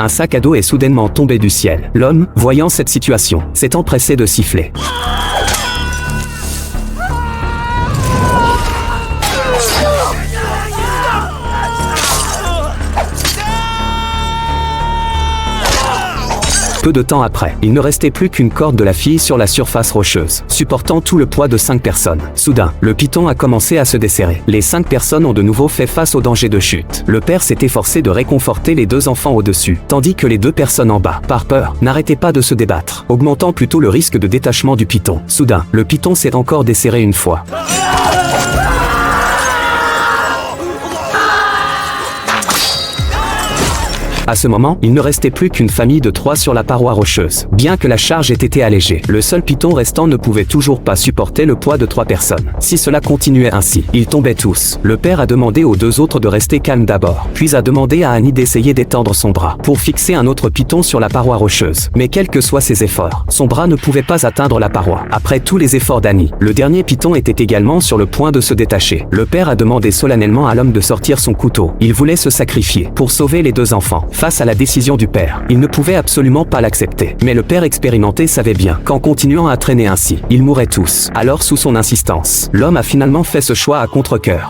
Un sac à dos est soudainement tombé du ciel. L'homme, voyant cette situation, s'est empressé de siffler. Peu de temps après, il ne restait plus qu'une corde de la fille sur la surface rocheuse, supportant tout le poids de 5 personnes. Soudain, le python a commencé à se desserrer. Les 5 personnes ont de nouveau fait face au danger de chute. Le père s'est efforcé de réconforter les 2 enfants au-dessus, tandis que les 2 personnes en bas, par peur, n'arrêtaient pas de se débattre, augmentant plutôt le risque de détachement du python. Soudain, le python s'est encore desserré une fois. À ce moment, il ne restait plus qu'une famille de 3 sur la paroi rocheuse. Bien que la charge ait été allégée, le seul python restant ne pouvait toujours pas supporter le poids de 3 personnes. Si cela continuait ainsi, ils tombaient tous. Le père a demandé aux 2 autres de rester calmes d'abord, puis a demandé à Annie d'essayer d'étendre son bras pour fixer un autre python sur la paroi rocheuse. Mais quels que soient ses efforts, son bras ne pouvait pas atteindre la paroi. Après tous les efforts d'Annie, le dernier python était également sur le point de se détacher. Le père a demandé solennellement à l'homme de sortir son couteau. Il voulait se sacrifier pour sauver les 2 enfants. Face à la décision du père, il ne pouvait absolument pas l'accepter. Mais le père expérimenté savait bien qu'en continuant à traîner ainsi, ils mourraient tous. Alors sous son insistance, l'homme a finalement fait ce choix à contre-cœur.